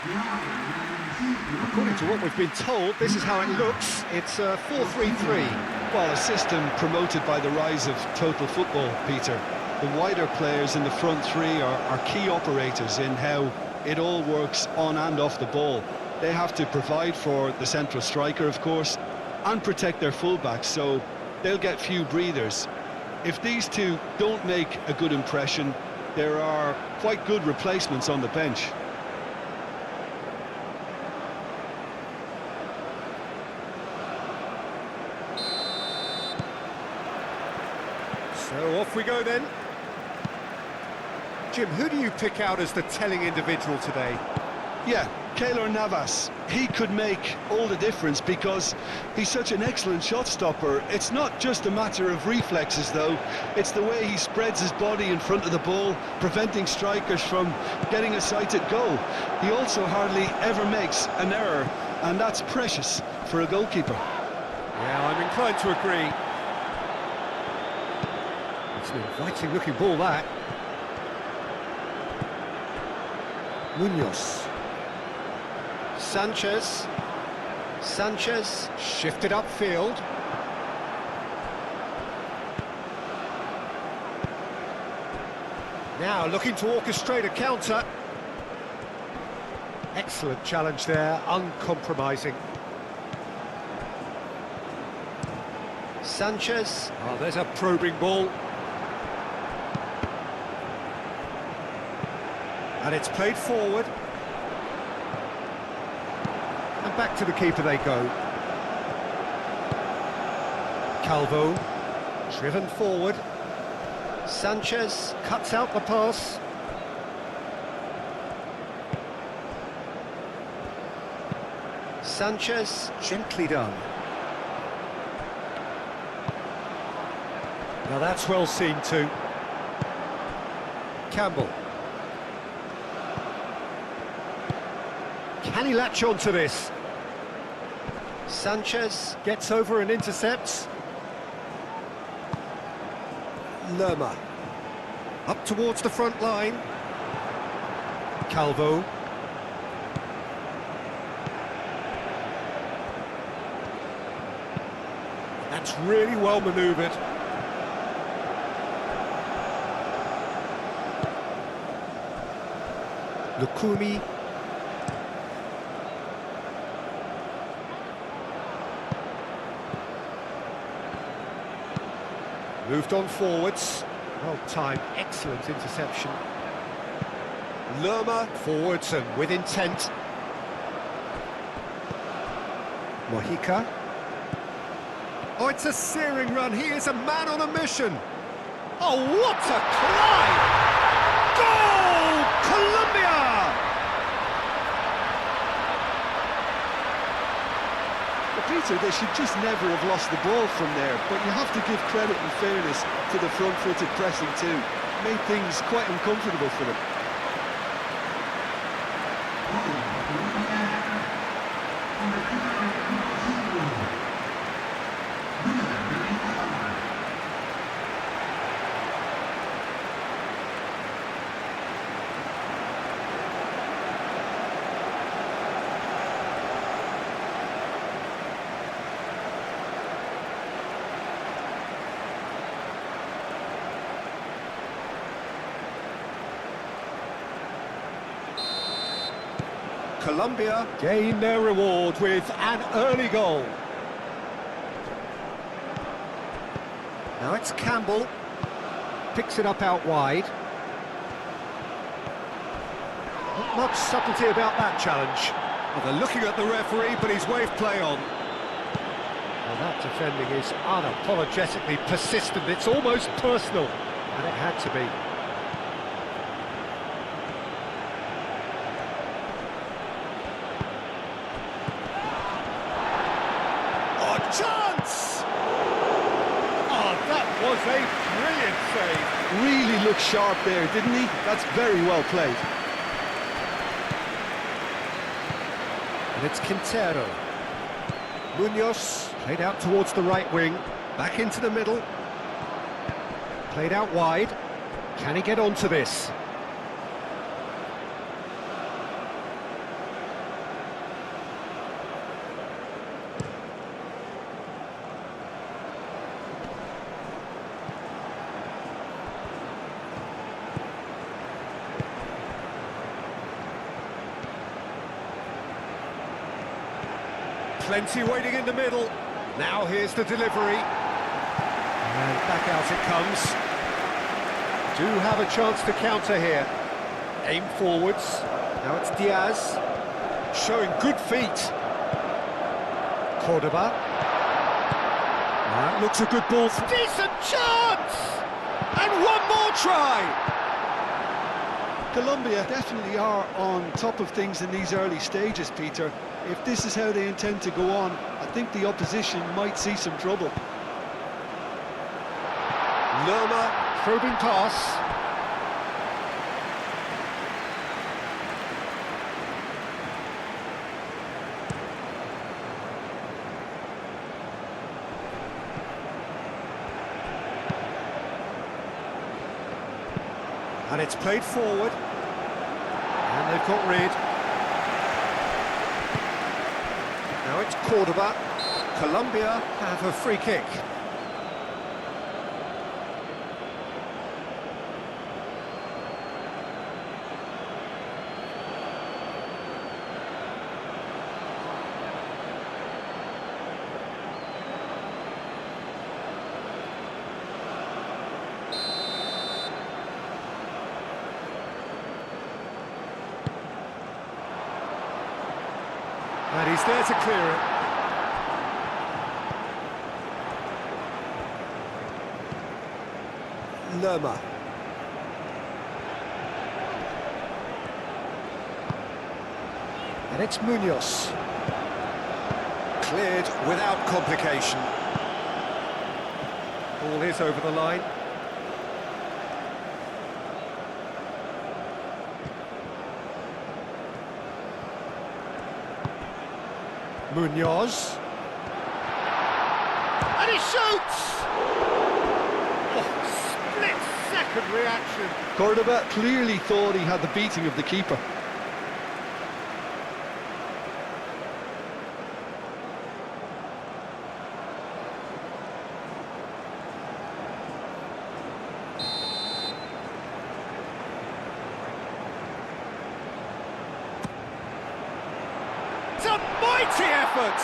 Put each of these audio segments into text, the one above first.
According to what we've been told, this is how it looks. It's 4-3-3. Well, a system promoted by the rise of total football, Peter. The wider players in the front three are key operators in how it all works on and off the ball. They have to provide for the central striker, of course, and protect their fullbacks, so they'll get few breathers. If these two don't make a good impression, there are quite good replacements on the bench. So off we go then. Jim, who do you pick out as the telling individual today? Yeah, Keylor Navas. He could make all the difference because he's such an excellent shot stopper. It's not just a matter of reflexes, though. It's the way he spreads his body in front of the ball, preventing strikers from getting a sighted goal. He also hardly ever makes an error, and that's precious for a goalkeeper. Yeah, I'm inclined to agree. It's an inviting-looking ball, that. Munoz. Sanchez shifted upfield. Now looking to orchestrate a counter. Excellent challenge there, uncompromising. Sanchez. Oh, there's a probing ball. And it's played forward. And back to the keeper they go. Calvo, driven forward. Sanchez cuts out the pass. Sanchez, gently done. Now that's well seen too. Campbell. Can he latch on to this? Sanchez gets over and intercepts. Lerma. Up towards the front line. Calvo. That's really well manoeuvred. Lukumi. Moved on forwards. Well timed, excellent interception. Lerma forwards and with intent. Mojica. Oh, it's a searing run. He is a man on a mission. Oh, what a climb! Goal! Colombia! Peter, they should just never have lost the ball from there, but you have to give credit and fairness to the front-footed pressing too. Made things quite uncomfortable for them. Colombia gain their reward with an early goal. Now it's Campbell. Picks it up out wide. Not much subtlety about that challenge. Well, they're looking at the referee, but he's waved play on. Well, that defending is unapologetically persistent. It's almost personal, and it had to be. Chance! Oh, that was a brilliant save. Really looked sharp there, didn't he? That's very well played. And it's Quintero. Munoz played out towards the right wing, back into the middle. Played out wide. Can he get onto this? Plenty waiting in the middle. Now here's the delivery. And back out it comes. Do have a chance to counter here. Aim forwards. Now it's Diaz. Showing good feet. Cordoba. That looks a good ball. Decent chance! And one more try! Colombia definitely are on top of things in these early stages, Peter. If this is how they intend to go on, I think the opposition might see some trouble. Lerma, probing pass. And it's played forward. And they've got rid. Now it's Cordoba. Colombia have a free kick. And he's there to clear it. Lerma. And it's Munoz. Cleared without complication. Ball is over the line. Munoz. And he shoots! Oh, split-second reaction. Cordoba clearly thought he had the beating of the keeper. It's a mighty effort!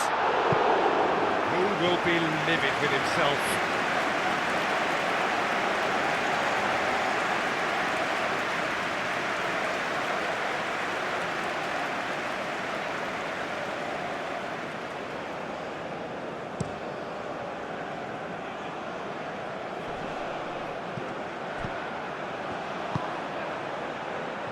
He will be livid with himself.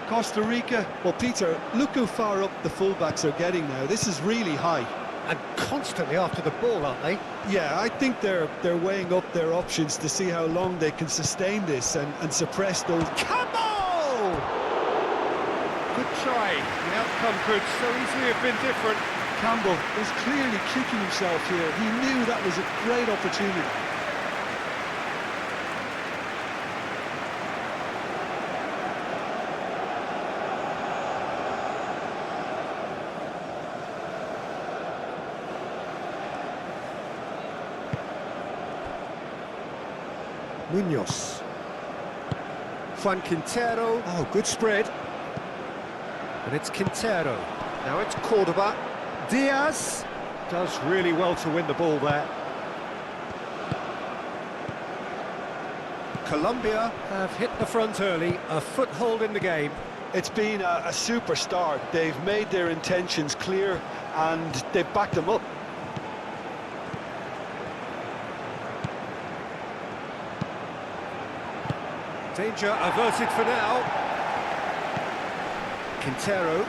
Costa Rica, well, Peter, look how far up the fullbacks are getting now. This is really high. And constantly after the ball, aren't they? Yeah, I think they're weighing up their options to see how long they can sustain this and suppress those. Campbell! Good try. The outcome could so easily have been different. Campbell is clearly kicking himself here. He knew that was a great opportunity. Munoz. Juan Quintero. Oh, good spread. And it's Quintero. Now it's Cordoba. Diaz does really well to win the ball there. Colombia have hit the front early, a foothold in the game. It's been a super start. They've made their intentions clear and they've backed them up. Danger averted for now. Quintero.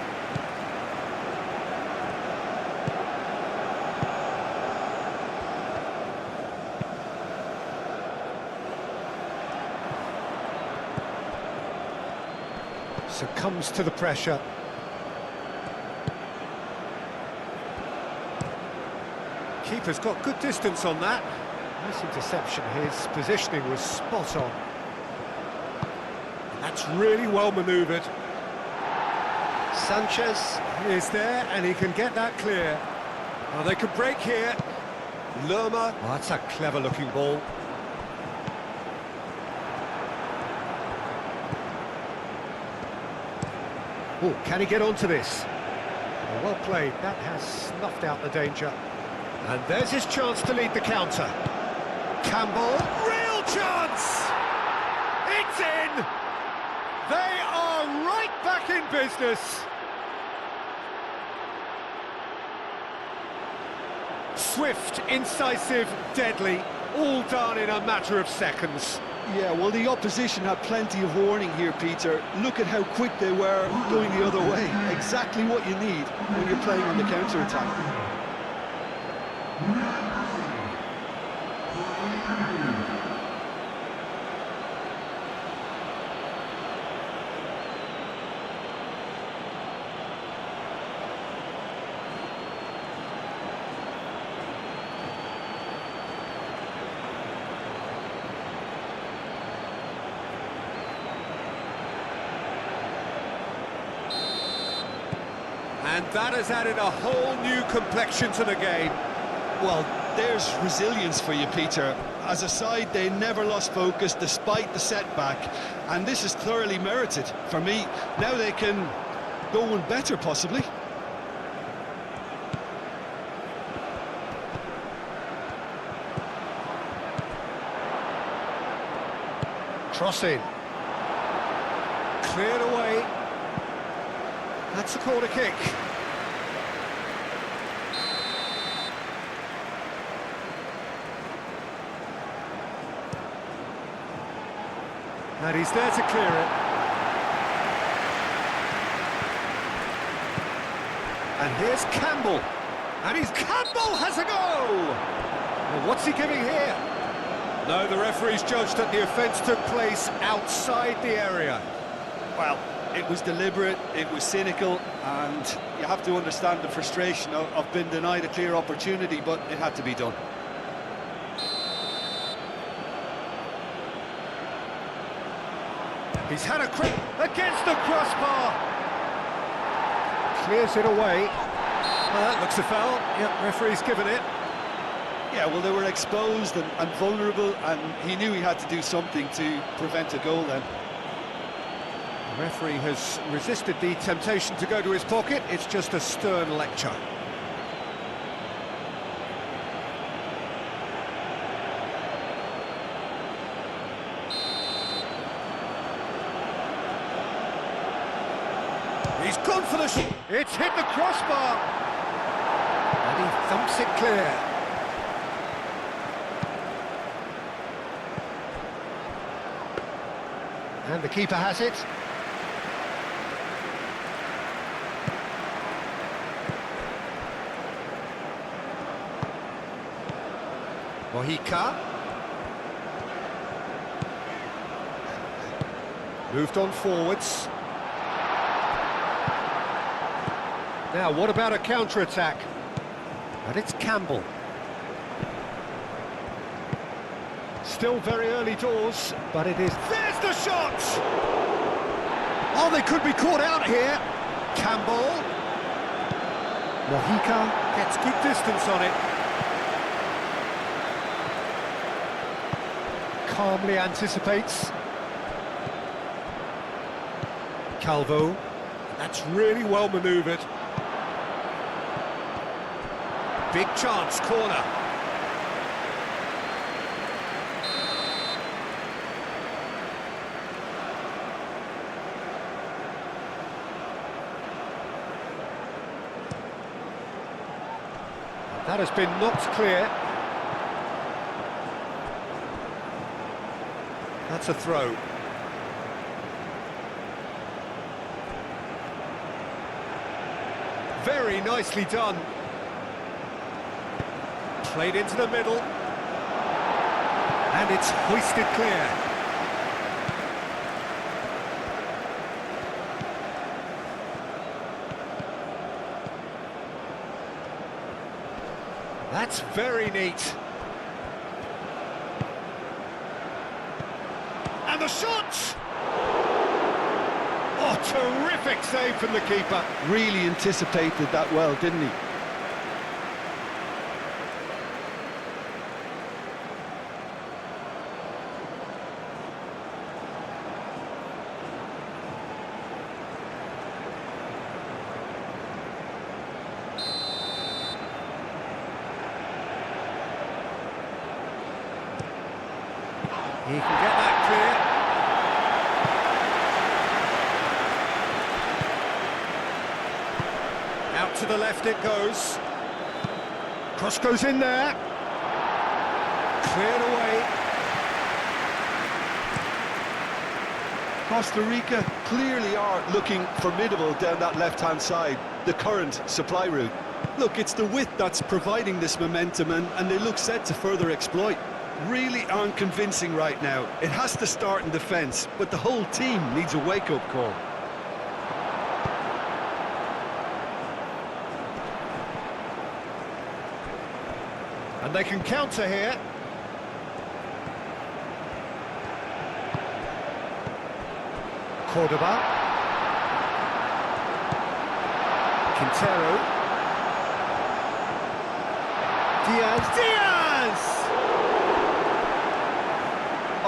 Succumbs to the pressure. Keeper's got good distance on that. Nice interception. His positioning was spot on. That's really well manoeuvred. Sanchez is there and he can get that clear. Oh, they could break here. Lerma. Oh, that's a clever looking ball. Oh, can he get onto this? Oh, well played. That has snuffed out the danger. And there's his chance to lead the counter. Campbell, real chance! It's in! They are right back in business. Swift, incisive, deadly, all done in a matter of seconds. Yeah, well, the opposition had plenty of warning here, Peter. Look at how quick they were going the other way. Exactly what you need when you're playing on the counter-attack. And that has added a whole new complexion to the game. Well, there's resilience for you, Peter. As a side, they never lost focus despite the setback, and this is thoroughly merited for me. Now they can go one better, possibly. Crossing. Cleared away. That's a corner kick. And he's there to clear it. And here's Campbell. And Campbell has a go! Well, what's he giving here? No, the referee's judged that the offence took place outside the area. Well, it was deliberate, it was cynical, and you have to understand the frustration of being denied a clear opportunity, but it had to be done. He's had a quick against the crossbar. Clears it away. Well, that looks a foul. Yep, referee's given it. Yeah, well, they were exposed and vulnerable, and he knew he had to do something to prevent a goal then. The referee has resisted the temptation to go to his pocket. It's just a stern lecture. He's gone for the shot. It's hit the crossbar. And he thumps it clear. And the keeper has it. Mojica. Moved on forwards. Now, what about a counter-attack? And it's Campbell. Still very early doors, but it is... There's the shot! Oh, they could be caught out here. Campbell. Mojica gets good distance on it. Calmly anticipates. Calvo. That's really well manoeuvred. Big chance, corner. That has been knocked clear. That's a throw. Very nicely done. Played into the middle. And it's hoisted clear. That's very neat. And the shot! Oh, terrific save from the keeper. Really anticipated that well, didn't he? He can get that clear. Out to the left it goes. Cross goes in there. Cleared away. Costa Rica clearly are looking formidable down that left-hand side, the current supply route. Look, it's the width that's providing this momentum, and they look set to further exploit. Really aren't convincing right now. It has to start in defence, but the whole team needs a wake-up call. And they can counter here. Cordoba. Quintero. Diaz!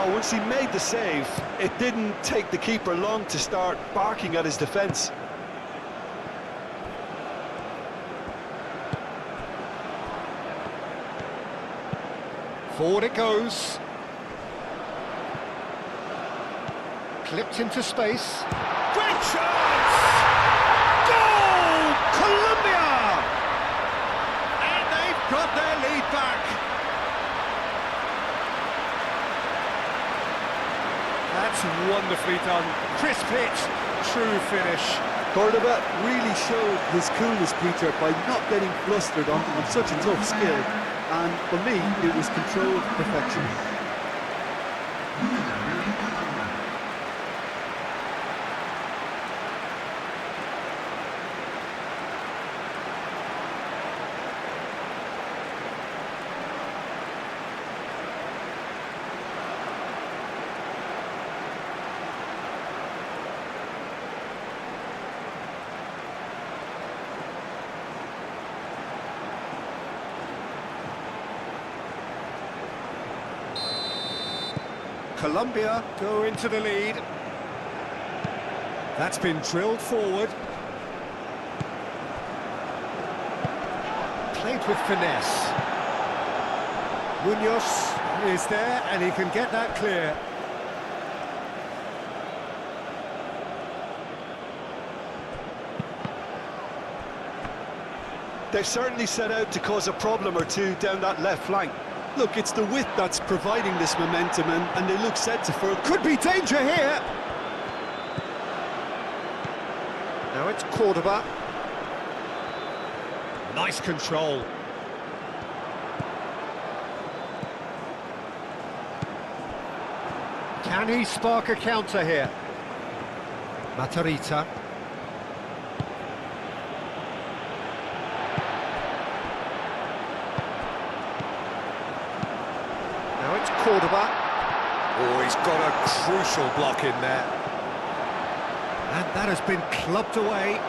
Oh, once he made the save, it didn't take the keeper long to start barking at his defence. Forward it goes. Clipped into space. Great chance! Goal! Colombia! And they've got their lead back. That's wonderfully done. Crisp hit, true finish. Cordoba really showed his coolness, Peter, by not getting flustered on such a tough skill. And for me, it was controlled perfection. Colombia go into the lead. That's been drilled forward. Played with finesse. Munoz is there and he can get that clear. They've certainly set out to cause a problem or two down that left flank. Look, it's the width that's providing this momentum, and they look set to further... Could be danger here! Now it's Cordoba. Nice control. Can he spark a counter here? Matarrita. Now it's Cordoba. Oh, he's got a crucial block in there. And that has been clubbed away.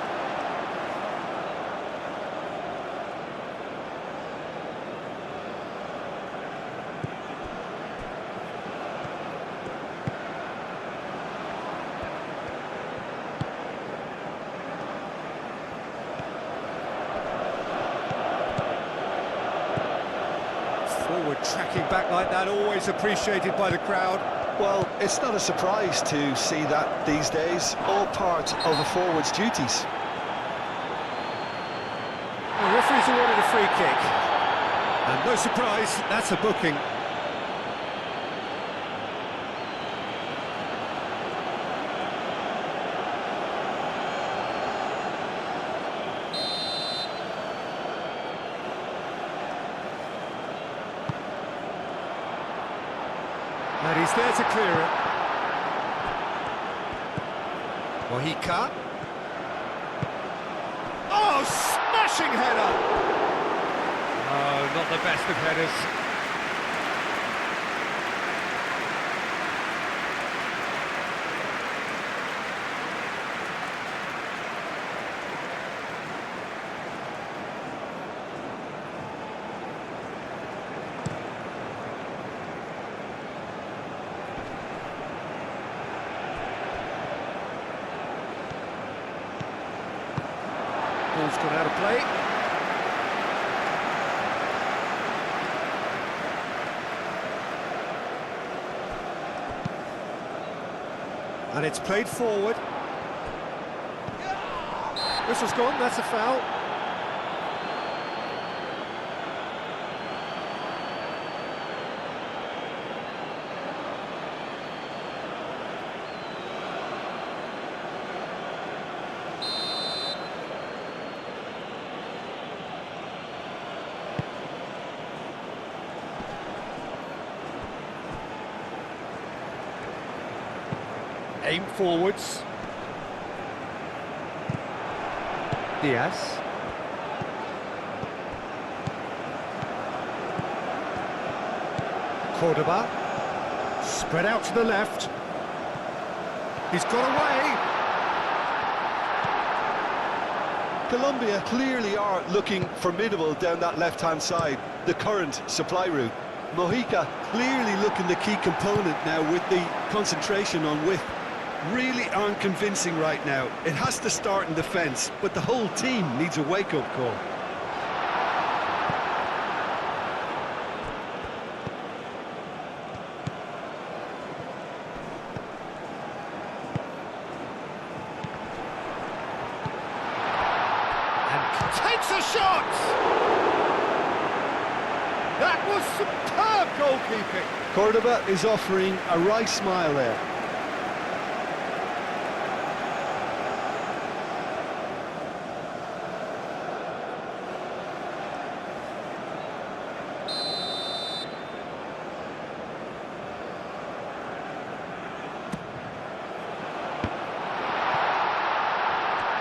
Forward tracking back like that, always appreciated by the crowd. Well, it's not a surprise to see that these days, all part of a forward's duties. The referee's awarded a free kick. And no surprise, that's a booking. And he's there to clear it. Mojica. Oh, smashing header! Oh, not the best of headers. Ball's gone out of play. And it's played forward. Whistle's gone, that's a foul. Aim forwards. Diaz. Cordoba. Spread out to the left. He's got away. Colombia clearly are looking formidable down that left-hand side, the current supply route. Mojica clearly looking the key component now with the concentration on width. Really aren't convincing right now. It has to start in defence, but the whole team needs a wake-up call. And takes a shot! That was superb goalkeeping. Cordoba is offering a right smile there.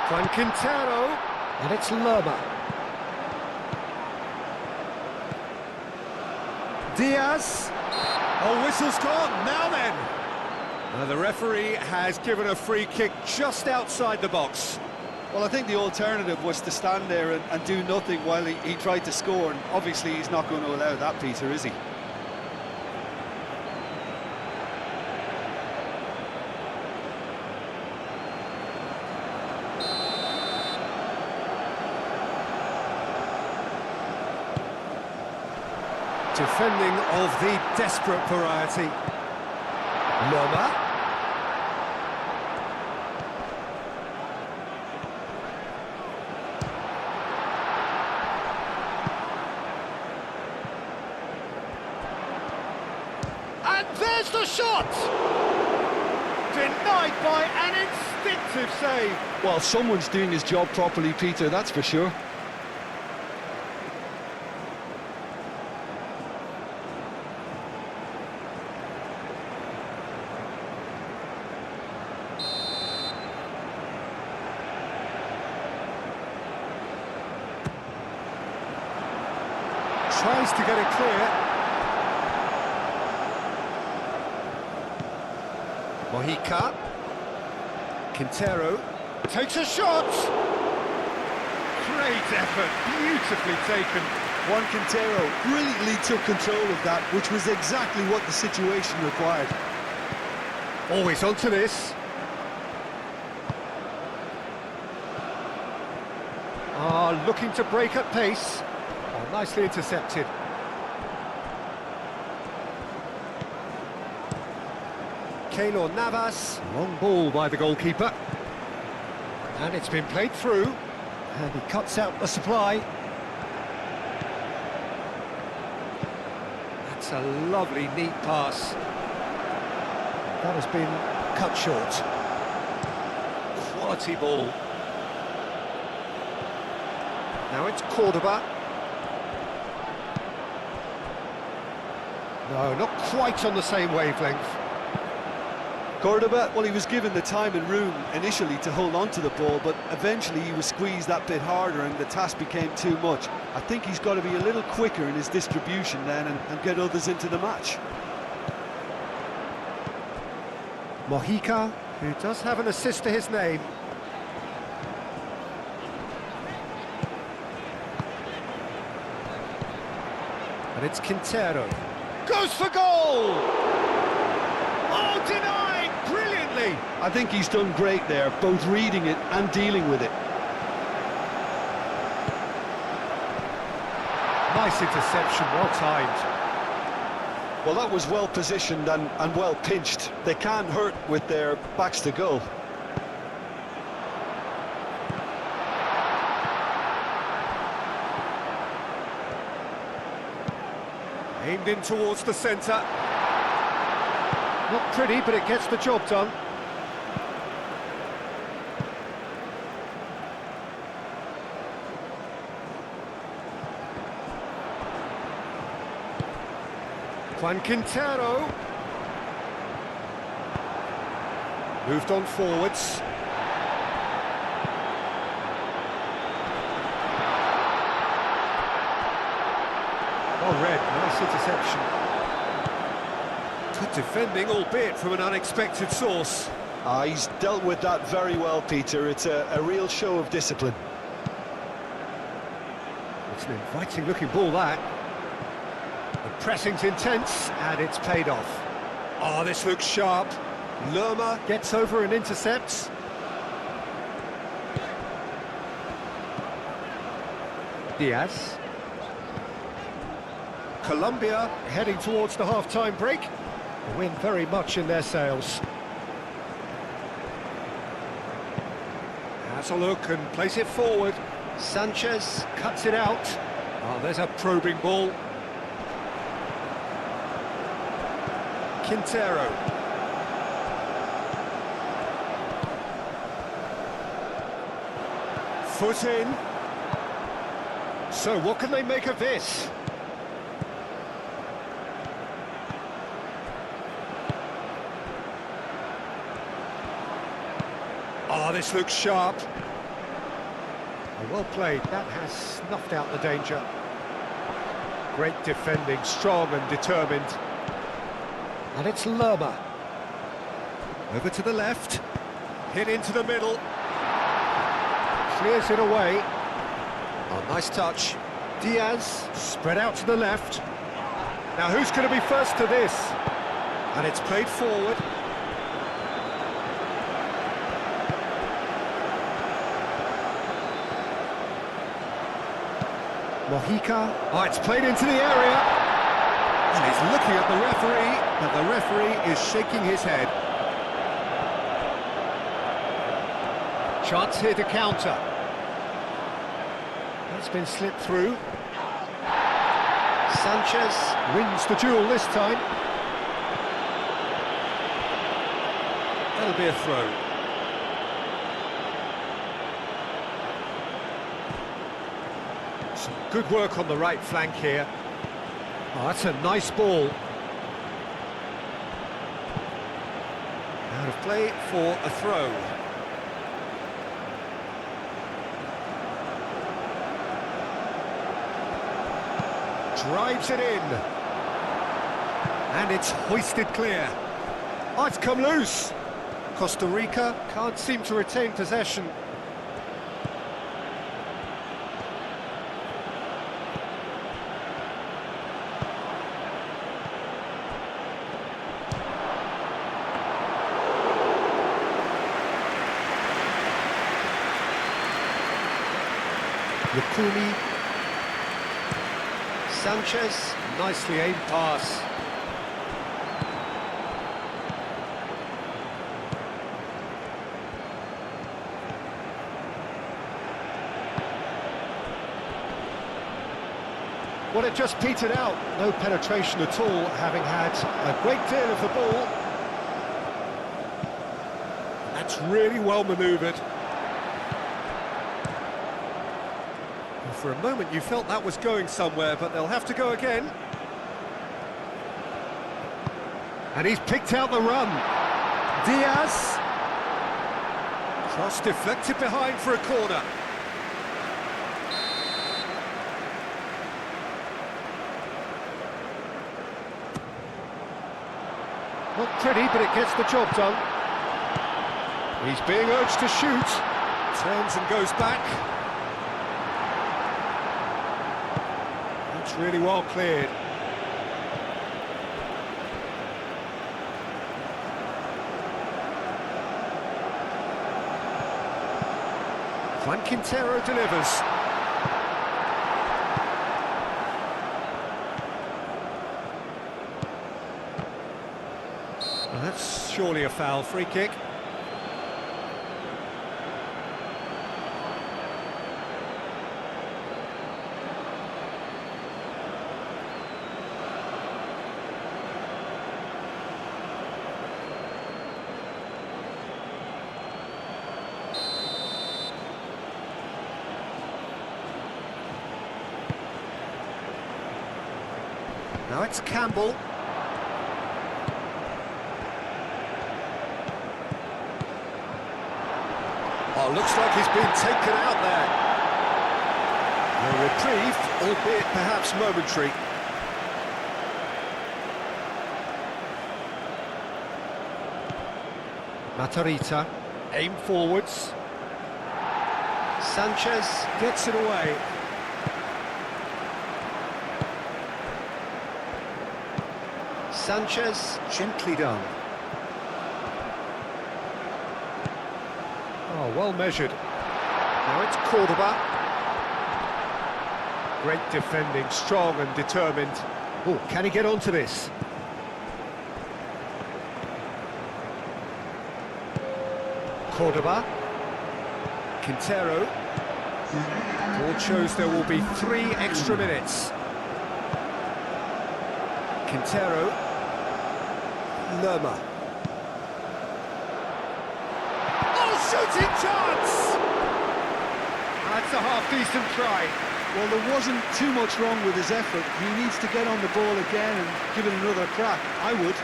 Juan Quintero, and it's Lerma. Diaz. Oh, whistle's gone, now then. The referee has given a free kick just outside the box. Well, I think the alternative was to stand there and do nothing while he tried to score, and obviously he's not going to allow that, Peter, is he? Defending of the desperate variety. Lerma. And there's the shot! Denied by an instinctive save. Well, someone's doing his job properly, Peter, that's for sure. Tries to get it clear. Mojica. Quintero takes a shot. Great effort, beautifully taken. Juan Quintero brilliantly took control of that, which was exactly what the situation required. Always onto this. Looking to break at pace. Oh, nicely intercepted. Keylor Navas, long ball by the goalkeeper. And it's been played through. And he cuts out the supply. That's a lovely, neat pass. That has been cut short. Quality ball. Now it's Cordoba. No, not quite on the same wavelength. Cordoba, well, he was given the time and room initially to hold on to the ball, but eventually he was squeezed that bit harder and the task became too much. I think he's got to be a little quicker in his distribution then and get others into the match. Mojica, who does have an assist to his name. And it's Quintero. Goes for goal! Oh, denied! Brilliantly! I think he's done great there, both reading it and dealing with it. Nice interception, well timed. Well, that was well positioned and well pinched. They can't hurt with their backs to goal. Aimed in towards the centre. Not pretty, but it gets the job done. Quintero. Moved on forwards. Well read, nice interception. Good defending, albeit from an unexpected source. He's dealt with that very well, Peter. It's a real show of discipline. It's an inviting looking ball, that. The pressing's intense, and it's paid off. Oh, this looks sharp. Lerma gets over and intercepts. Diaz. Colombia heading towards the half-time break. The wind very much in their sails. Has a look and plays it forward. Sanchez cuts it out. Oh, there's a probing ball. Quintero. Foot in. So what can they make of this? Oh, this looks sharp. Well played, that has snuffed out the danger. Great defending, strong and determined. And it's Lerma. Over to the left. Hit into the middle. Clears it away. Oh, nice touch. Diaz, spread out to the left. Now who's going to be first to this? And it's played forward. Mojica. Oh, it's played into the area. And he's looking at the referee, but the referee is shaking his head. Chance here to counter. That's been slipped through. Sanchez wins the duel this time. That'll be a throw. Some good work on the right flank here. Oh, that's a nice ball. Out of play for a throw. Drives it in. And it's hoisted clear. Oh, it's come loose. Costa Rica can't seem to retain possession. Lukumi. Sanchez, nicely aimed pass. Well, it just petered out. No penetration at all, having had a great deal of the ball. That's really well manoeuvred. For a moment you felt that was going somewhere, but they'll have to go again. And he's picked out the run. Diaz. Cross deflected behind for a corner. Not pretty, but it gets the job done. He's being urged to shoot. Turns and goes back. Really well cleared. Quintero delivers. That's surely a foul. Free kick. Now it's Campbell. Oh, looks like he's been taken out there. A reprieve, albeit perhaps momentary. Matarrita, aim forwards. Sanchez gets it away. Sanchez, gently done. Oh, well measured. Now it's Cordoba. Great defending, strong and determined. Oh, can he get onto this? Cordoba. Quintero. Board shows there will be 3 extra minutes. Quintero. Lerma. Oh, shooting chance! That's a half-decent try. Well, there wasn't too much wrong with his effort. He needs to get on the ball again and give it another crack. I would.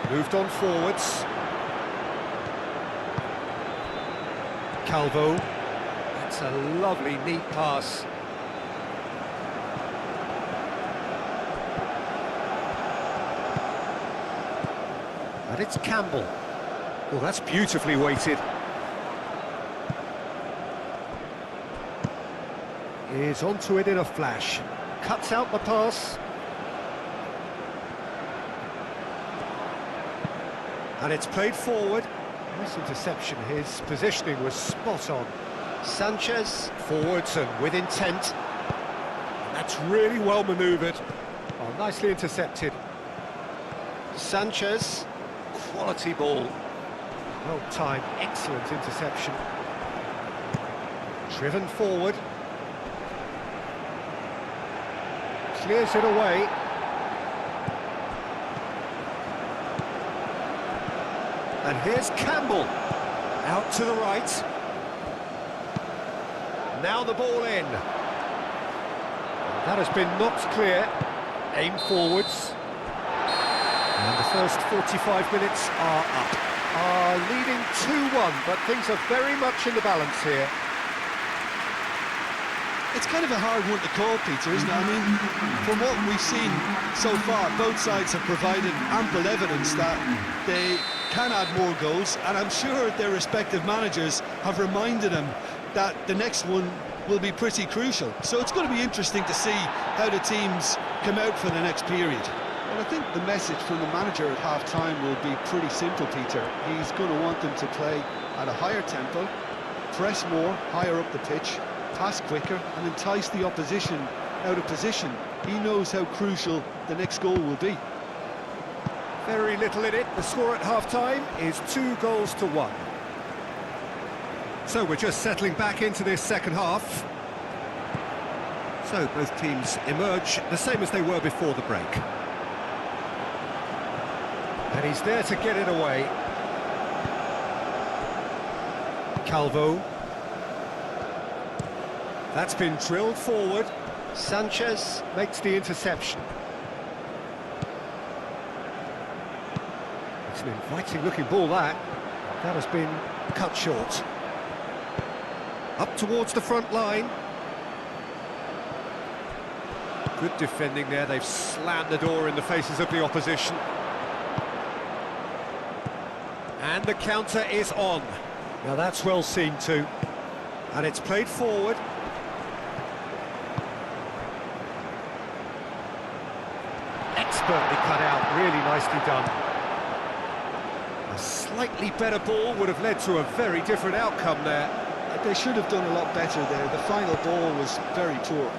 Moved on forwards. Calvo. That's a lovely, neat pass. And it's Campbell. Oh, that's beautifully weighted. Is onto it in a flash. Cuts out the pass. And it's played forward. Nice interception. His positioning was spot on. Sanchez forwards and with intent. And that's really well manoeuvred. Oh, nicely intercepted. Sanchez, quality ball. Well timed, excellent interception. Driven forward. Clears it away. And here's Campbell, out to the right. Now the ball in. That has been knocked clear. Aim forwards. And the first 45 minutes are up. Are leading 2-1, but things are very much in the balance here. It's kind of a hard one to call, Peter, isn't it? I mean, from what we've seen so far, both sides have provided ample evidence that they can add more goals, and I'm sure their respective managers have reminded them that the next one will be pretty crucial. So it's going to be interesting to see how the teams come out for the next period. Well, I think the message from the manager at half-time will be pretty simple, Peter. He's going to want them to play at a higher tempo, press more, higher up the pitch, pass quicker, and entice the opposition out of position. He knows how crucial the next goal will be. Very little in it. The score at half-time is 2-1. So we're just settling back into this second half. So both teams emerge the same as they were before the break. And he's there to get it away. Calvo. That's been drilled forward. Sanchez makes the interception. It's an inviting-looking ball, that. That has been cut short. Up towards the front line. Good defending there. They've slammed the door in the faces of the opposition. And the counter is on. Now that's well seen too. And it's played forward. expertly cut out, really nicely done. A slightly better ball would have led to a very different outcome there. They should have done a lot better there. The final ball was very poor.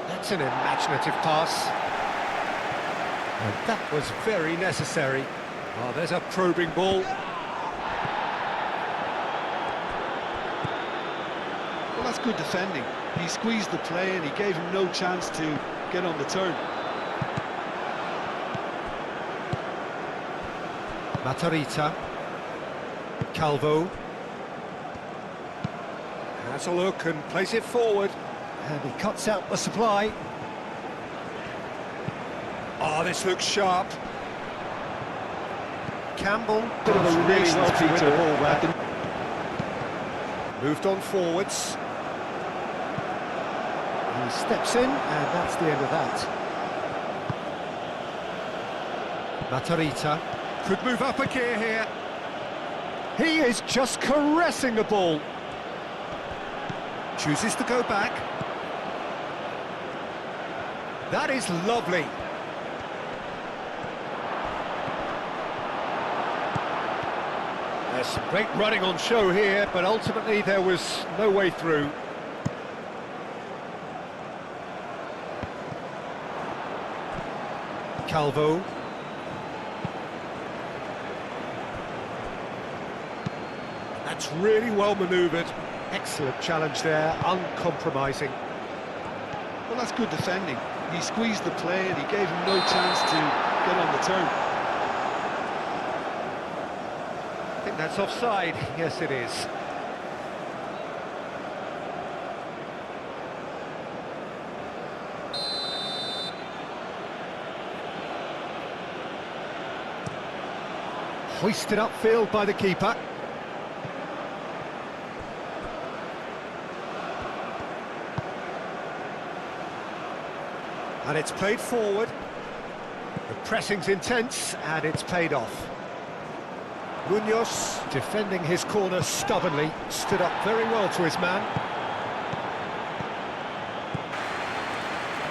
That's an imaginative pass. And that was very necessary. Oh, there's a probing ball. Well, that's good defending. He squeezed the play and he gave him no chance to get on the turn. Matarrita. Calvo. Has a look and plays it forward. And he cuts out the supply. Oh, this looks sharp. Campbell does really well to win the ball there. Moved on forwards. He steps in, and that's the end of that. Matarrita could move up a gear here. He is just caressing the ball. Chooses to go back. That is lovely. There's some great running on show here, but ultimately there was no way through. Calvo. That's really well manoeuvred. Excellent challenge there, uncompromising. Well, that's good defending. He squeezed the play and he gave him no chance to get on the turn. I think that's offside. Yes, it is. Hoisted upfield by the keeper. And it's played forward. The pressing's intense, and it's paid off. Munoz, defending his corner stubbornly, stood up very well to his man.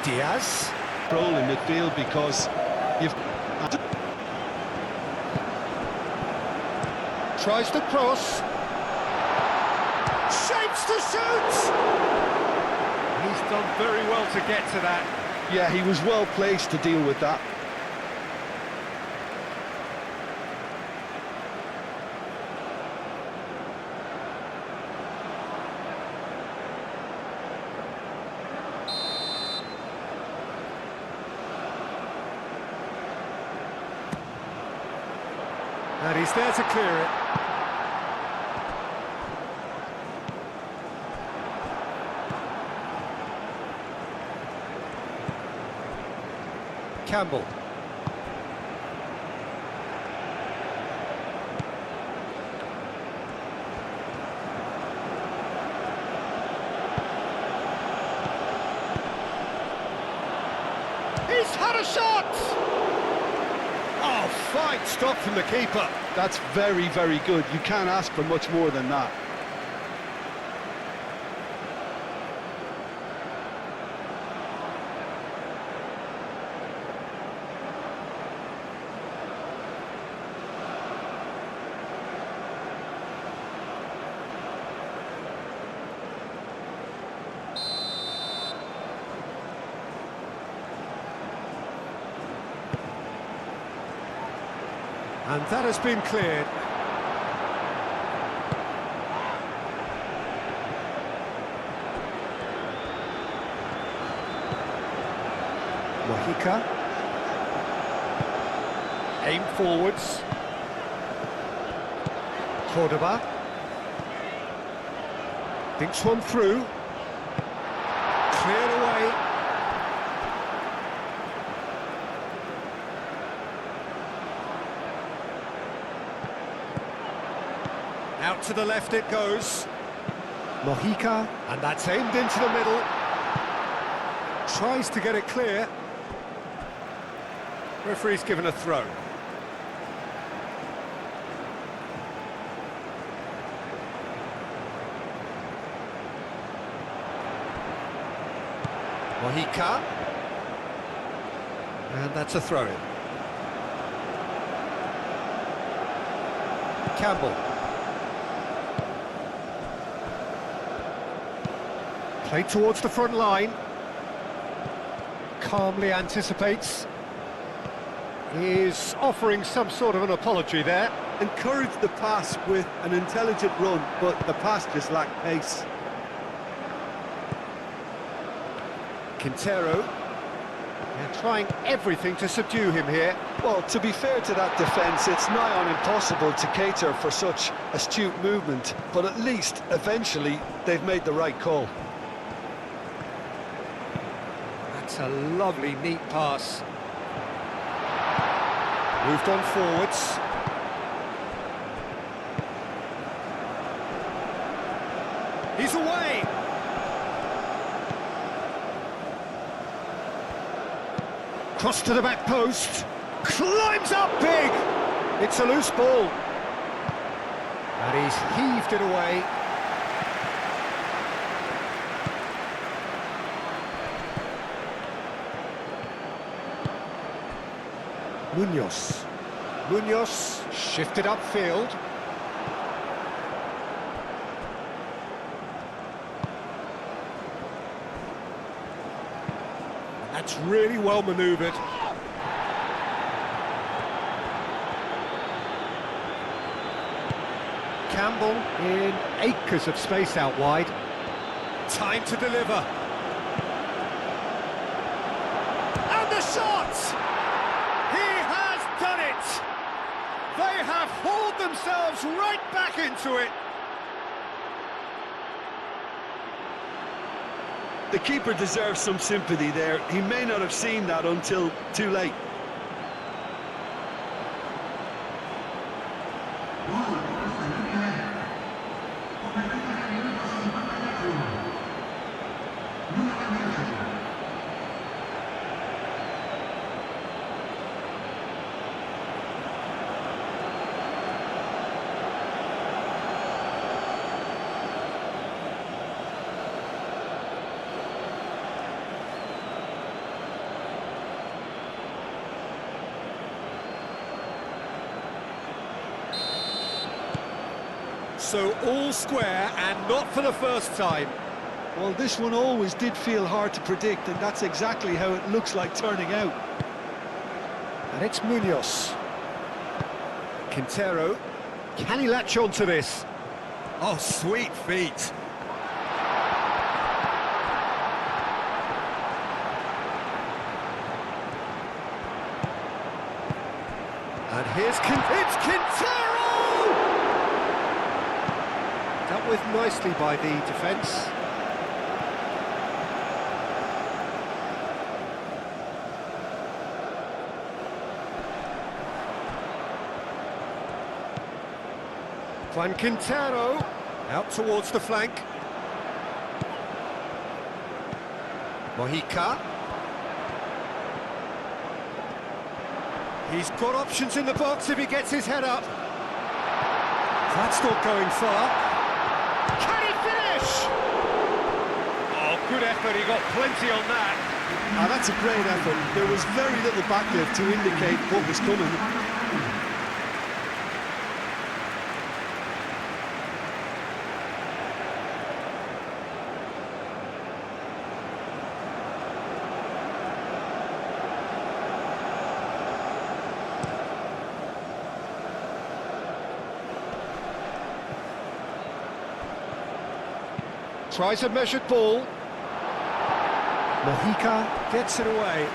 Diaz. Role in midfield because you've... Tries to cross. Shapes to shoot! He's done very well to get to that. Yeah, he was well placed to deal with that. And he's there to clear it. Campbell. He's had a shot! Oh, fine stop from the keeper. That's very, very good. You can't ask for much more than that. And that has been cleared. Mojica. Aim forwards. Cordoba. Thinks one through. Cleared away. Out to the left it goes. Mojica, and that's aimed into the middle. Tries to get it clear. Referee's given a throw. Mojica. And that's a throw-in. Campbell. Played towards the front line. Calmly anticipates. Is offering some sort of an apology there. Encouraged the pass with an intelligent run, but the pass just lacked pace. Quintero. They're trying everything to subdue him here. Well, to be fair to that defence, it's nigh on impossible to cater for such astute movement, but at least, eventually, they've made the right call. That's a lovely, neat pass. Moved on forwards. He's away! Cross to the back post. Climbs up big! It's a loose ball. And he's heaved it away. Munoz shifted upfield. That's really well manoeuvred. Campbell in acres of space out wide. Time to deliver. And the shot! He has done it! They have hauled themselves right back into it. The keeper deserves some sympathy there. He may not have seen that until too late. So all square, and not for the first time. Well, this one always did feel hard to predict, and that's exactly how it looks like turning out. And it's Munoz. Quintero. Can he latch on to this? Oh, sweet feet. And here's it's Quintero! Dealt with nicely by the defence. Juan Quintero out towards the flank. Mojica. He's got options in the box if he gets his head up. That's not going far. Can he finish? Oh, good effort, he got plenty on that. Ah, that's a great effort. There was very little backlift to indicate what was coming. Tries a measured ball. Mojica gets it away.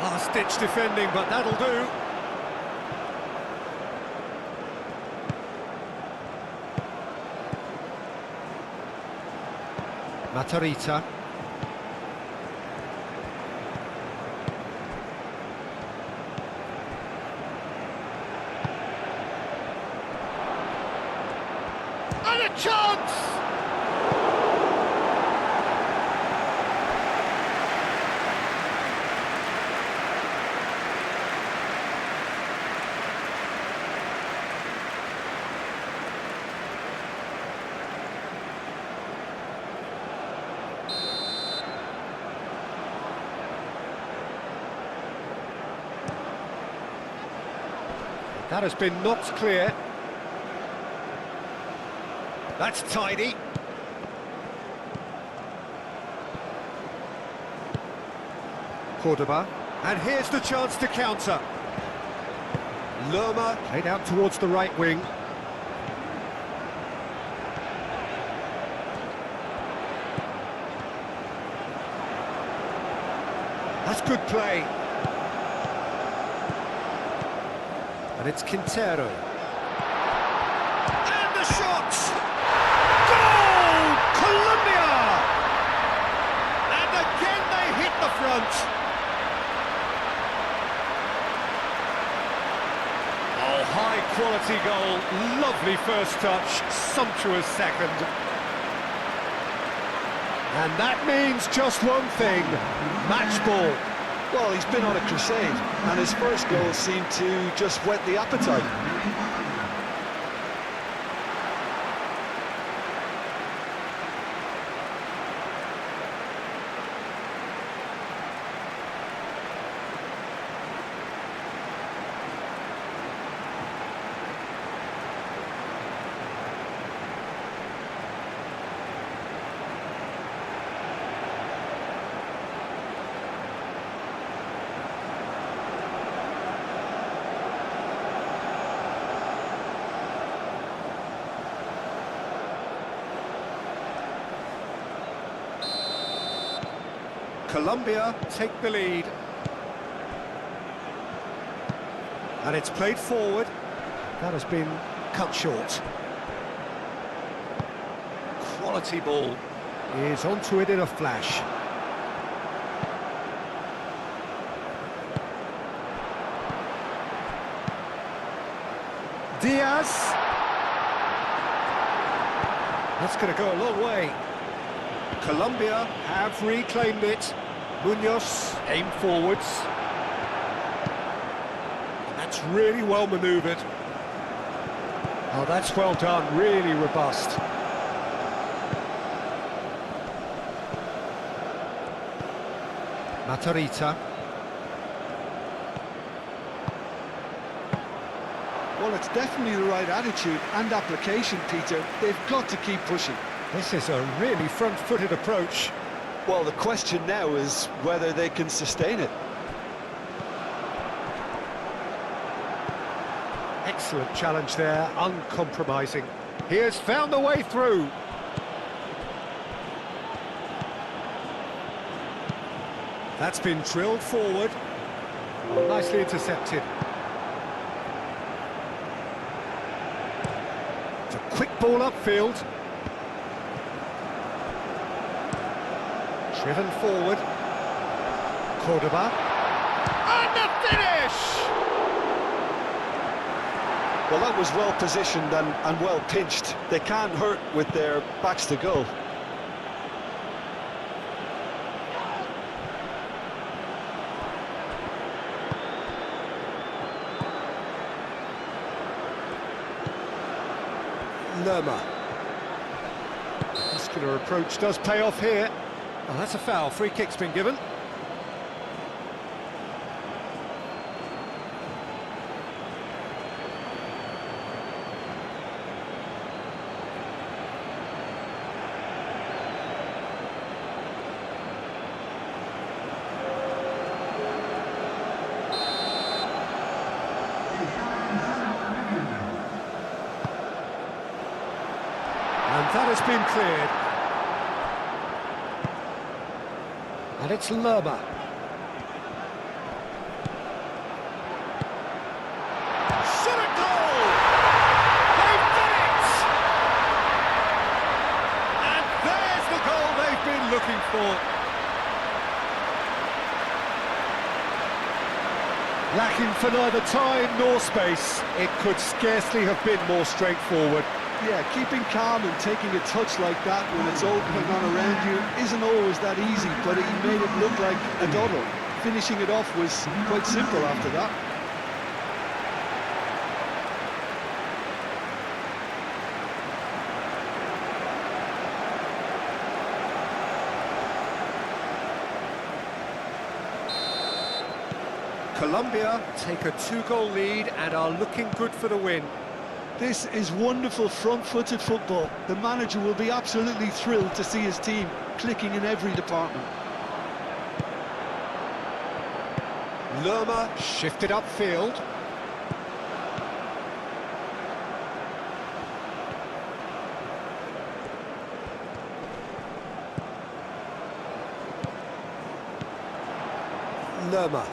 Last-ditch defending, but that'll do. Matarrita. And a chance! That has been knocked clear. That's tidy. Cordoba. And here's the chance to counter. Lerma played out towards the right wing. That's good play. And it's Quintero. And the shot! Goal! Colombia! And again they hit the front. Oh, high quality goal. Lovely first touch, sumptuous second. And that means just one thing, match ball. Well, he's been on a crusade, and his first goal seemed to just whet the appetite. Colombia take the lead. And it's played forward. That has been cut short. Quality ball. He is onto it in a flash. Diaz. That's going to go a long way. Colombia have reclaimed it. Munoz aim forwards. That's really well manoeuvred. Oh, that's well done, really robust. Matarrita. Well, it's definitely the right attitude and application, Peter. They've got to keep pushing. This is a really front-footed approach. Well, the question now is whether they can sustain it. Excellent challenge there, uncompromising. He has found the way through. That's been drilled forward. Oh, nicely intercepted. It's a quick ball upfield. Driven forward. Cordoba. And the finish! Well, that was well positioned and well pinched. They can't hurt with their backs to goal. Lerma. Muscular approach does pay off here. Oh, that's a foul. Free kick's been given. And that has been cleared. And it's Lerma. Shot at goal! They've done it! And there's the goal they've been looking for. Lacking for neither time nor space, it could scarcely have been more straightforward. Yeah, keeping calm and taking a touch like that when it's open on around you isn't always that easy, but he made it look like a doddle. Finishing it off was quite simple after that. Colombia take a 2-goal lead and are looking good for the win. This is wonderful front-footed football. The manager will be absolutely thrilled to see his team clicking in every department. Lerma shifted upfield. Lerma.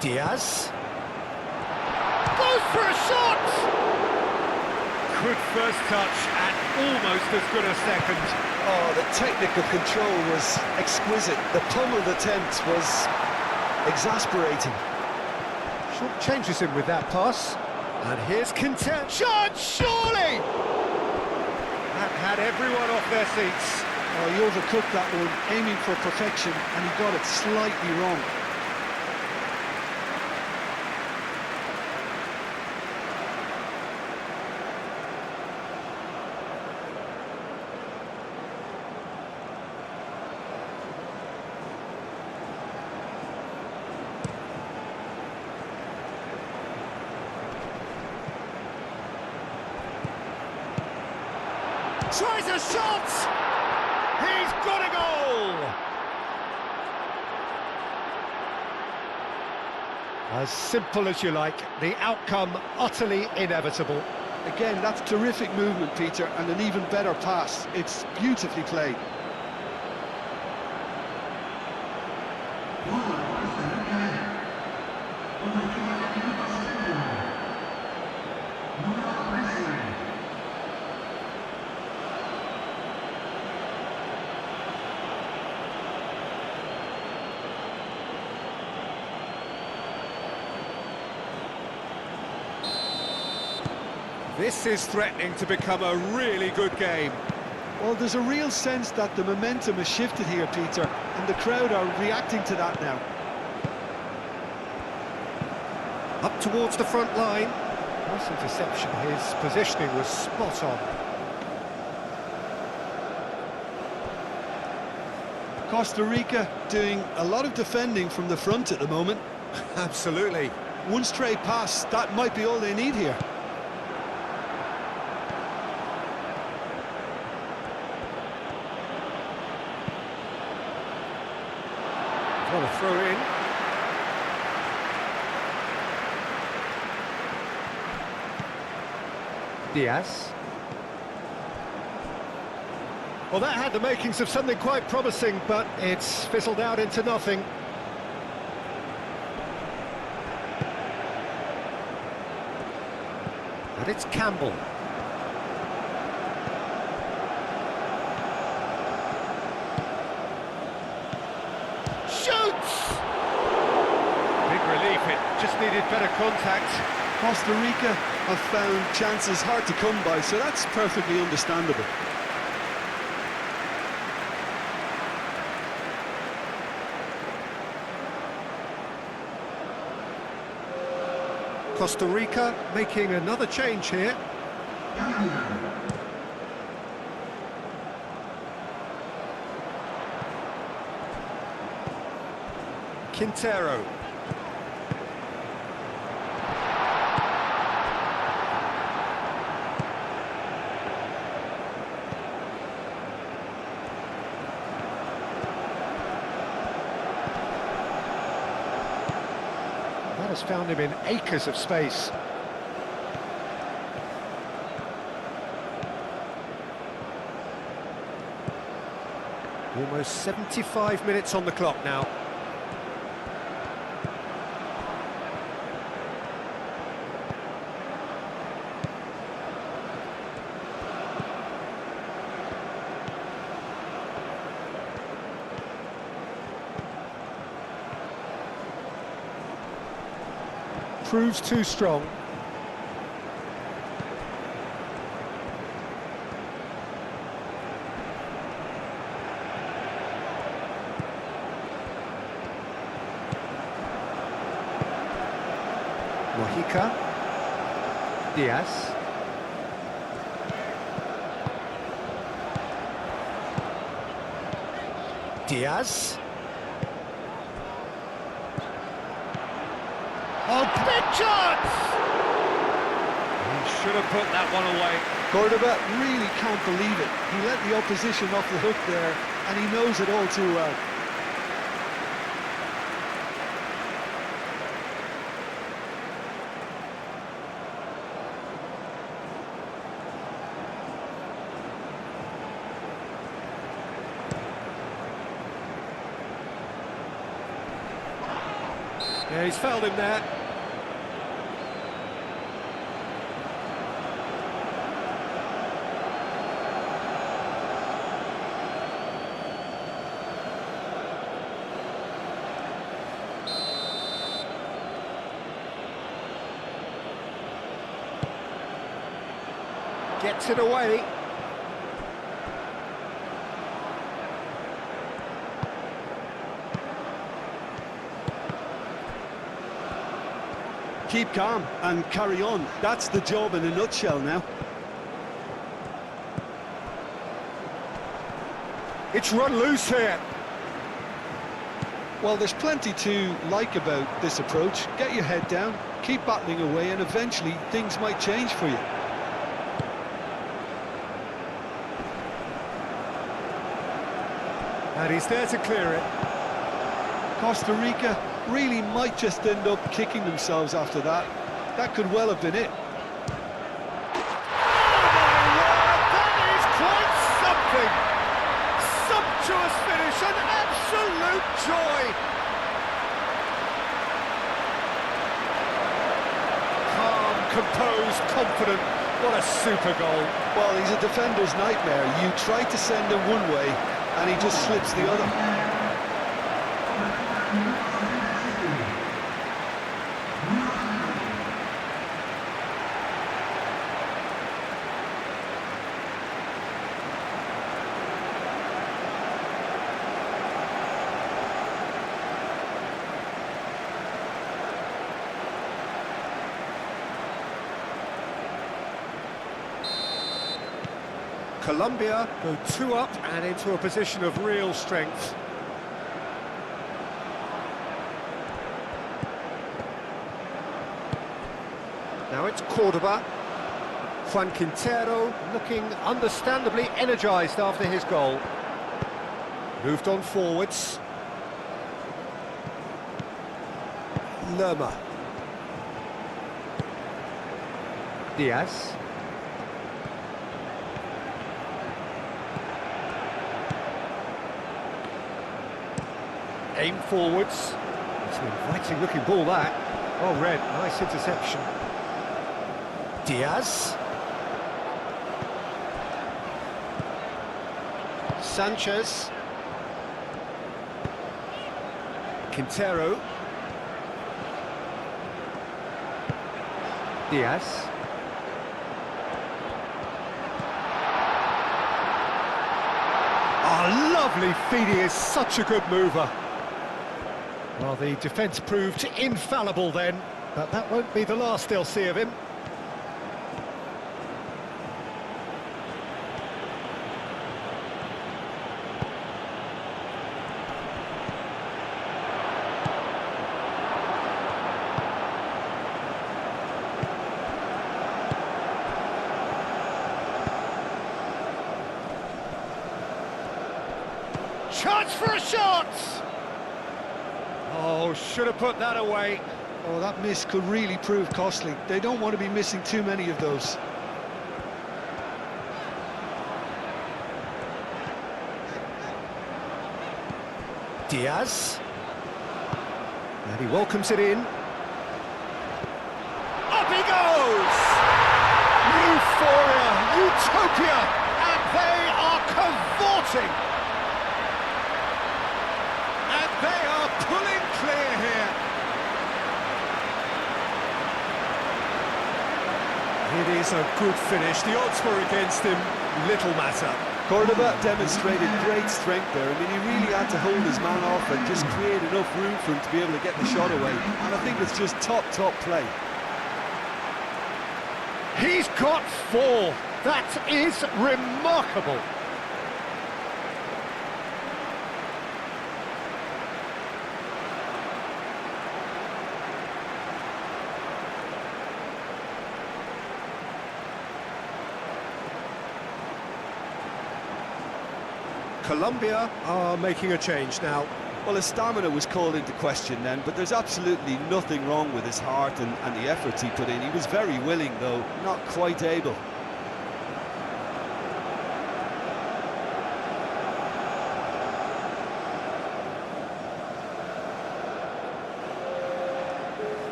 Diaz. Goes for a shot! Good first touch and almost as good a second. Oh, the technical control was exquisite. The pummeled attempt was exasperating. Short changes him with that pass. And here's Quintero. Shot, surely! That had everyone off their seats. Oh, he overcooked that one, aiming for perfection, and he got it slightly wrong. Tries a shot! He's got a goal! As simple as you like, the outcome utterly inevitable. Again, that's terrific movement, Peter, and an even better pass. It's beautifully played. This is threatening to become a really good game. Well, there's a real sense that the momentum has shifted here, Peter, and the crowd are reacting to that now. Up towards the front line. Nice interception, his positioning was spot on. Costa Rica doing a lot of defending from the front at the moment. Absolutely. One stray pass, that might be all they need here. What a throw in. Diaz. Well, that had the makings of something quite promising, but it's fizzled out into nothing. And it's Campbell. Shoots! Big relief, it just needed better contact. Costa Rica have found chances hard to come by, so that's perfectly understandable. Costa Rica making another change here. Quintero. That has found him in acres of space. Almost 75 minutes on the clock now. Proves too strong. Mojica. Diaz. Diaz. Oh, big chance! He should have put that one away. Cordoba really can't believe it. He let the opposition off the hook there, and he knows it all too well. Yeah, he's fouled him there. Gets it away. Keep calm and carry on. That's the job in a nutshell now. It's run loose here. Well, there's plenty to like about this approach. Get your head down, keep battling away, and eventually things might change for you. And he's there to clear it. Costa Rica really might just end up kicking themselves after that. That could well have been it. Oh my word, that is quite something! Sumptuous finish, an absolute joy! Calm, composed, confident, what a super goal. Well, he's a defender's nightmare. You try to send him one way, and he just slips the other. Colombia go 2 up and into a position of real strength. Now it's Cordoba. Juan Quintero looking understandably energised after his goal. Moved on forwards. Lerma. Diaz. Aim forwards. It's an inviting looking ball that. Oh, red, nice interception. Diaz. Sanchez. Quintero. Diaz. Oh, lovely feed, he is such a good mover. Well, the defence proved infallible then, but that won't be the last they'll see of him. Chance for a shot! Oh, should have put that away. Oh, that miss could really prove costly. They don't want to be missing too many of those. Diaz. And he welcomes it in. Up he goes! Euphoria, utopia, and they are cavorting. And they are pulling clear here. It is a good finish. The odds were against him, little matter. Cordoba demonstrated great strength there. I mean, he really had to hold his man off and just create enough room for him to be able to get the shot away. And I think it's just top play. He's got 4. That is remarkable. Colombia are making a change now. Well, his stamina was called into question then, but there's absolutely nothing wrong with his heart and the efforts he put in. He was very willing, though not quite able.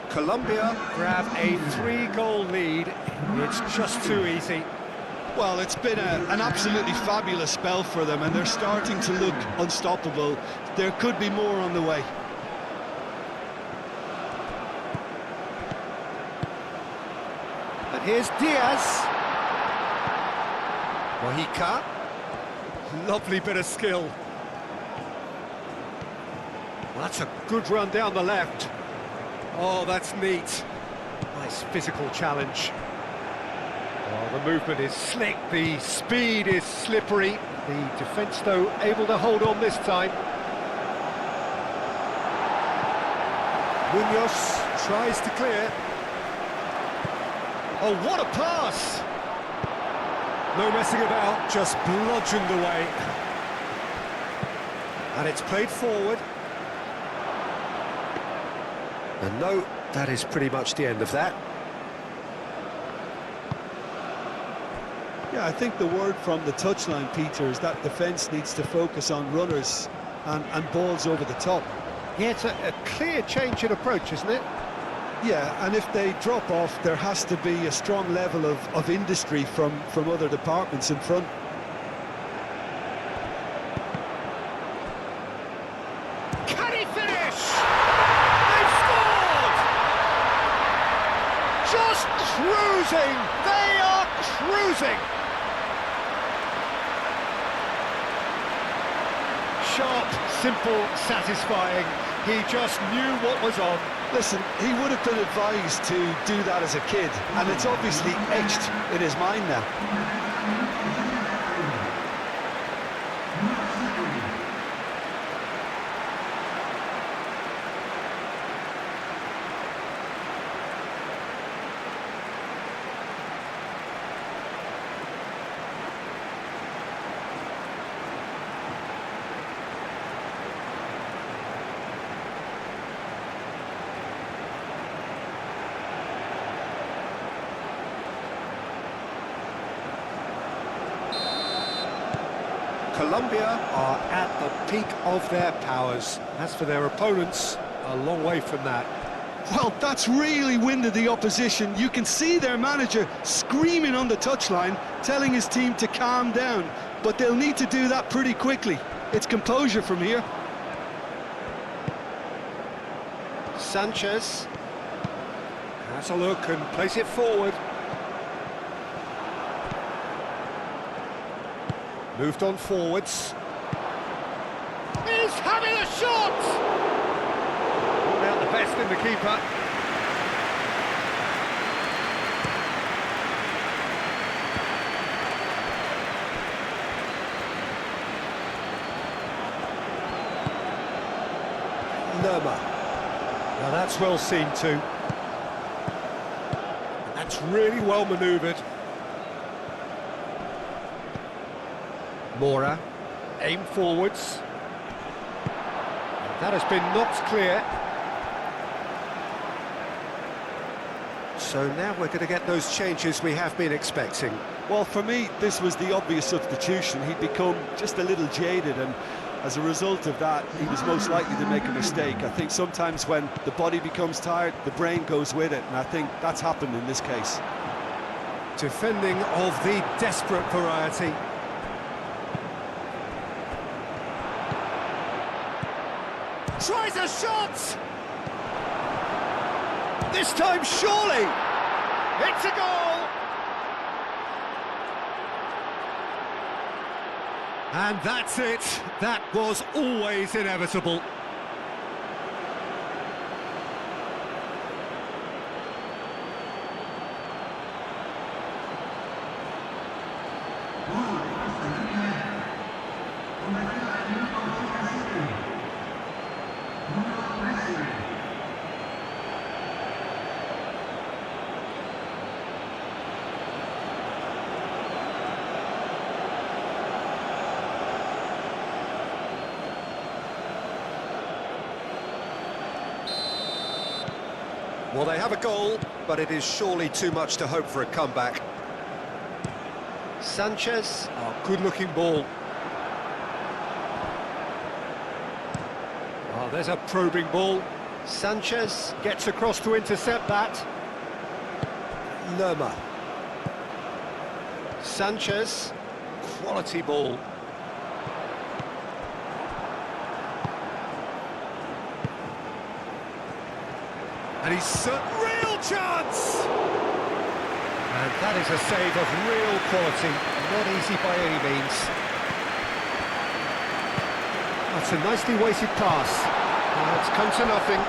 Colombia grab a 3-goal lead. It's just too easy. Well, it's been an absolutely fabulous spell for them, and they're starting to look unstoppable. There could be more on the way. And here's Diaz. Mojica. Lovely bit of skill. Well, that's a good run down the left. Oh, that's neat. Nice physical challenge. Oh, the movement is slick, the speed is slippery. The defence, though, able to hold on this time. Munoz tries to clear. Oh, what a pass! No messing about, just bludgeoned away. And it's played forward. And no, that is pretty much the end of that. Yeah, I think the word from the touchline, Peter, is that defence needs to focus on runners and balls over the top. Yeah, it's a clear change in approach, isn't it? Yeah, and if they drop off, there has to be a strong level of industry from other departments in front. Can he finish? They've scored! Just cruising! They are cruising! Sharp, simple, satisfying. He just knew what was on. Listen, he would have been advised to do that as a kid, and it's obviously etched in his mind now. Colombia are at the peak of their powers. As for their opponents, a long way from that. Well, that's really winded the opposition. You can see their manager screaming on the touchline, telling his team to calm down, but they'll need to do that pretty quickly. It's composure from here. Sanchez has a look and plays it forward. Moved on forwards. He's having a shot! Brought out the best in the keeper. Lerma. Now that's well seen too. And that's really well manoeuvred. Mora, aim forwards. That has been knocked clear. So now we're going to get those changes we have been expecting. Well, for me, this was the obvious substitution. He'd become just a little jaded, and as a result of that, he was most likely to make a mistake. I think sometimes when the body becomes tired, the brain goes with it, and I think that's happened in this case. Defending of the desperate variety. Tries a shot! This time, surely! It's a goal! And that's it. That was always inevitable. Well, they have a goal, but it is surely too much to hope for a comeback. Sanchez, oh, good-looking ball. Oh, there's a probing ball. Sanchez gets across to intercept that. Lerma. Sanchez, quality ball. And he's certain real chance! And that is a save of real quality, not easy by any means. That's a nicely weighted pass. It's come to nothing.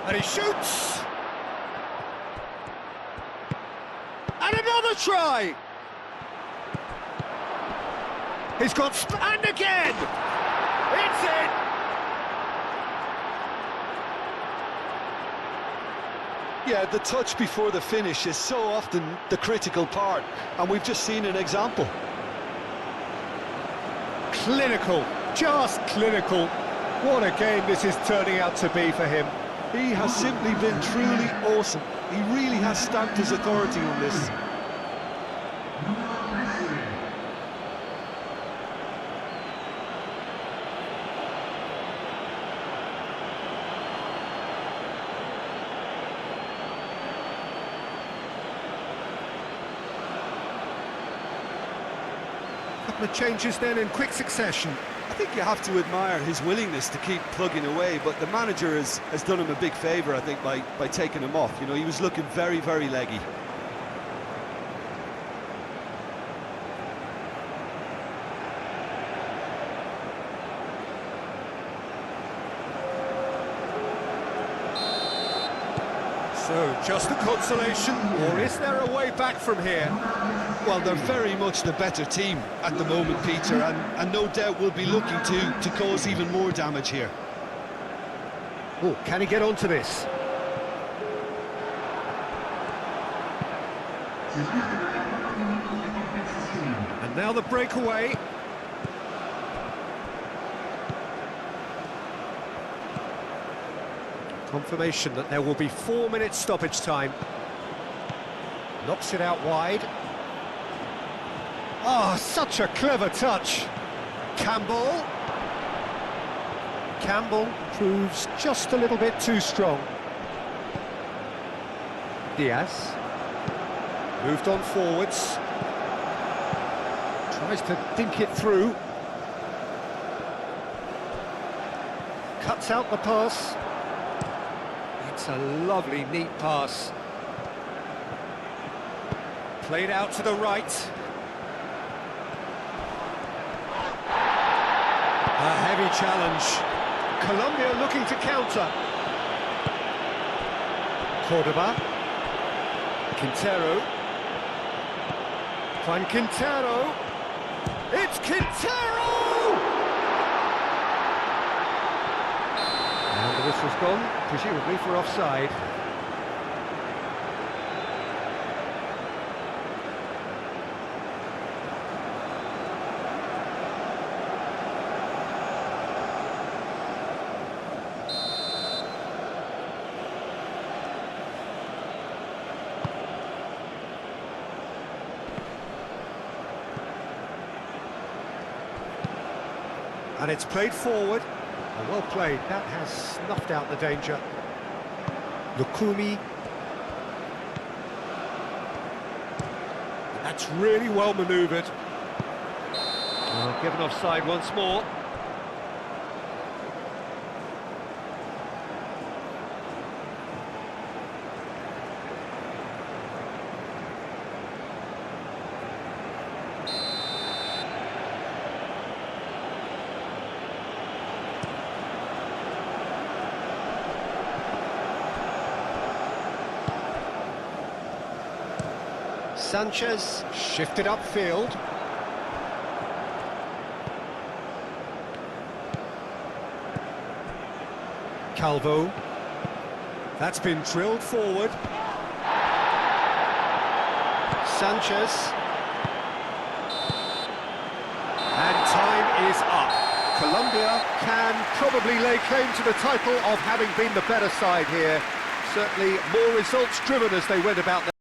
And he shoots! And another try! He's got... and again! It's in! Yeah, the touch before the finish is so often the critical part, and we've just seen an example. Clinical, just clinical. What a game this is turning out to be for him. He has simply been truly awesome. He really has stamped his authority on this. Couple of changes then in quick succession. I think you have to admire his willingness to keep plugging away, but the manager has done him a big favour, I think, by taking him off. You know, he was looking very, very leggy. So, just a consolation, or is there a way back from here? Well, they're very much the better team at the moment, Peter, and no doubt will be looking to cause even more damage here. Oh, can he get onto this? And now the breakaway. Confirmation that there will be 4 minutes stoppage time. Knocks it out wide. Oh, such a clever touch. Campbell. Campbell proves just a little bit too strong. Diaz. Moved on forwards. Tries to dink it through. Cuts out the pass. It's a lovely, neat pass. Played out to the right. A heavy challenge. Colombia looking to counter. Cordoba. Quintero. Juan Quintero. It's Quintero! And the whistle's gone, presumably for offside. And it's played forward. Well played, that has snuffed out the danger. Lukumi. That's really well manoeuvred. Given offside once more. Sanchez shifted upfield. Calvo. That's been drilled forward. Sanchez. And time is up. Colombia can probably lay claim to the title of having been the better side here. Certainly more results driven as they went about their